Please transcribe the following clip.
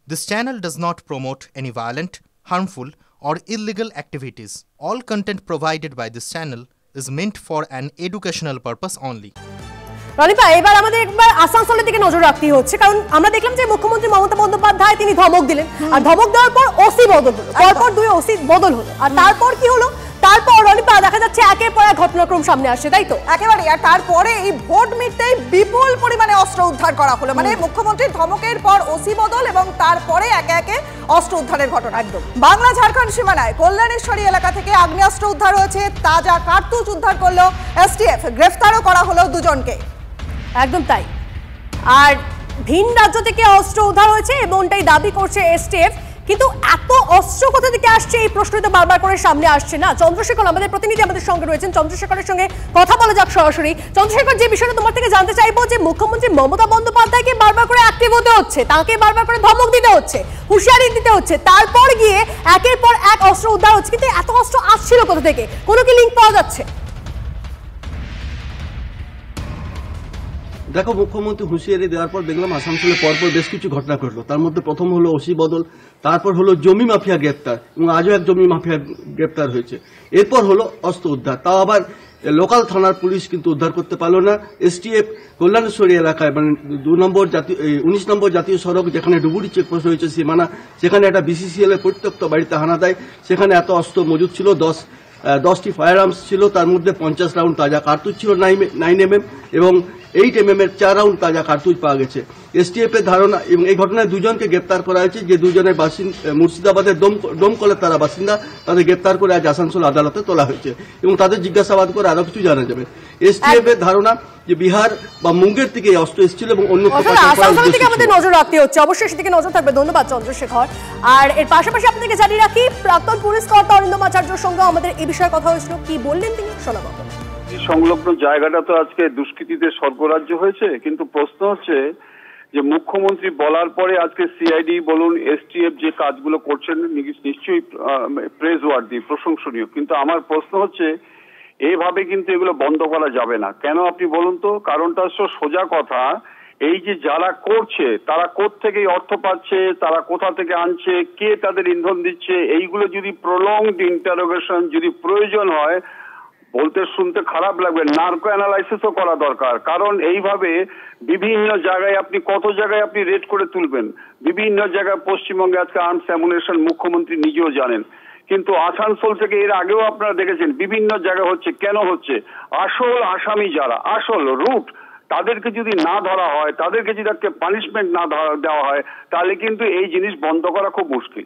This channel does not promote any violent, harmful, or illegal activities. All content provided by this channel is meant for an educational purpose only. রনিপা, এবার আমাদের একবার আসানসোলের দিকে নজর রাখতে হচ্ছে, কারণ আমরা দেখলাম যে মুখ্যমন্ত্রী মমতা বন্দ্যোপাধ্যায় তিনি ধমক দিলেন, আর ধমক দেওয়ার পর ওসি বদল হলো, তারপর দুই ওসি বদল হলো, আর তারপর কি হলো? তারপর রনিপা দেখা যাচ্ছে একের পর এক ঘটনাক্রম সামনে আসছে, তাই তো? একেবারে। আর তারপরে এই ভোট মিটতেই বিপুল পরিমাণে অস্ত্র উদ্ধার করা হলো, মানে মুখ্যমন্ত্রীর ধমকের পর ওসি বদল এবং তারপরে একে একে অস্ত্র উদ্ধারের ঘটনা। একদম বাংলা ঝাড়খণ্ড সীমানায় কল্যাণেশ্বরী এলাকা থেকে আগ্নেয়াস্ত্র উদ্ধার হয়েছে, তাজা কার্তুজ উদ্ধার করলো এসটিএফ, গ্রেফতারও করা হলো দুজনকে। একদম তাই। আর ভিন রাজ্য থেকে অস্ত্র উদ্ধার হয়েছে এমনটাই দাবি করছে এসটিএফ, কিন্তু এত অস্ত্র কোথা থেকে আসছে এই প্রশ্নটা বারবার করে সামনে আসছে না? চন্দ্রশেখর আমাদের প্রতিনিধি আমাদের সঙ্গে রয়েছেন, চন্দ্রশেখরের সঙ্গে কথা বলা যাক সরাসরি। চন্দ্রশেখর, যে বিষয়টা তোমার থেকে জানতে চাইবো যে মুখ্যমন্ত্রী মমতা বন্দ্যোপাধ্যায়কে বারবার করে অ্যাক্টিভ হতে হচ্ছে, তাকে বারবার করে ধমক দিতে হচ্ছে, হুঁশিয়ারি দিতে হচ্ছে, তারপর গিয়ে একের পর এক অস্ত্র উদ্ধার হচ্ছে, কিন্তু এত অস্ত্র আসছিল কোথা থেকে? কোনো কি লিঙ্ক পাওয়া যাচ্ছে? দেখো, মুখ্যমন্ত্রী হুঁশিয়ারি দেওয়ার পর দেখলাম আসানসোলে পরপর বেশ কিছু ঘটনা ঘটলো। তার মধ্যে প্রথম হলো ওসি বদল, তারপর হলো জমি মাফিয়া গ্রেপ্তার, এবং আজও এক জমি মাফিয়া গ্রেপ্তার হয়েছে। এরপর হলো অস্ত্র উদ্ধার, তাও আবার লোকাল থানার পুলিশ কিন্তু উদ্ধার করতে পারলো না। এসটিএফ কল্যাণেশ্বরী এলাকায়, মানে 19 নম্বর জাতীয় সড়ক যেখানে ডুবুরি চেকপোস্ট হয়েছে সীমানা, সেখানে একটা বিসিসিএল এর পরিত্যক্ত বাড়িতে হানা দেয়। সেখানে এত অস্ত্র মজুদ ছিল, 10টি ফায়ার আর্মস ছিল, তার মধ্যে 50 রাউন্ড তাজা কার্তুজ ছিল 9mm, এবং 8mm এর 4 রাউন্ড তাজা কার্তুজ পাওয়া গেছে। এসটিএফ এর ধারণা, এবং এই ঘটনায় দুজনকে গ্রেপ্তার করা হয়েছে, যে দুজনের মুর্শিদাবাদের ডোমকলের তারা বাসিন্দা। তাদের গ্রেপ্তার করে আজ আসানসোল আদালতে তোলা হয়েছে, এবং তাদের জিজ্ঞাসাবাদ করে আরো কিছু জানা যাবে। এসটিএফ এর ধারণা যে বিহার বা মুঙ্গের থেকে অস্ত্র এসেছিল এবং অন্য আমাদের নজর রাখতে হচ্ছে, অবশ্যই সেদিকে নজর থাকবে। ধন্যবাদ চন্দ্রশেখর। আর এর পাশাপাশি আপনাদেরকে জানিয়ে রাখি, প্রাক্তন পুলিশ কর্তা অরিন্দম আচার্যের সঙ্গে আমাদের এই বিষয়ে কথা হয়েছিল। কি বললেন তিনি, শোনাবো। সংলগ্ন জায়গাটা তো আজকে দুষ্কৃতীদের স্বর্গরাজ্য হয়েছে, কিন্তু প্রশ্ন হচ্ছে যে মুখ্যমন্ত্রী বলার পরে আজকে সিআইডি বলুন, এসটিএফ যে কাজগুলো করছেন নিশ্চয়ই প্রেজ ওয়ার্দি, প্রশংসনীয়, কিন্তু আমার প্রশ্ন হচ্ছে এইভাবে কিন্তু এগুলো বন্ধ করা যাবে না। কেন আপনি বলুন তো? কারণটা সোজা কথা, এই যে যারা করছে তারা কোত্থেকে অর্থ পাচ্ছে, তারা কোথা থেকে আনছে, কে তাদের ইন্ধন দিচ্ছে, এইগুলো যদি প্রলংড ইন্টারোগেশন যদি প্রয়োজন হয়, বলতে শুনতে খারাপ লাগবে, নার্কো অ্যানালাইসিসও করা দরকার। কারণ এইভাবে বিভিন্ন জায়গায় আপনি কত জায়গায় আপনি রেড করে তুলবেন, বিভিন্ন জায়গায় পশ্চিমবঙ্গে আজকে আর্মস অ্যামুনেশন মুখ্যমন্ত্রী নিজেও জানেন, কিন্তু আসানসোল থেকে এর আগেও আপনারা দেখেছেন বিভিন্ন জায়গায় হচ্ছে। কেন হচ্ছে? আসল আসামি যারা, আসল রুট, তাদেরকে যদি না ধরা হয়, তাদেরকে যদি একটা পানিশমেন্ট না দেওয়া হয়, তাহলে কিন্তু এই জিনিস বন্ধ করা খুব মুশকিল।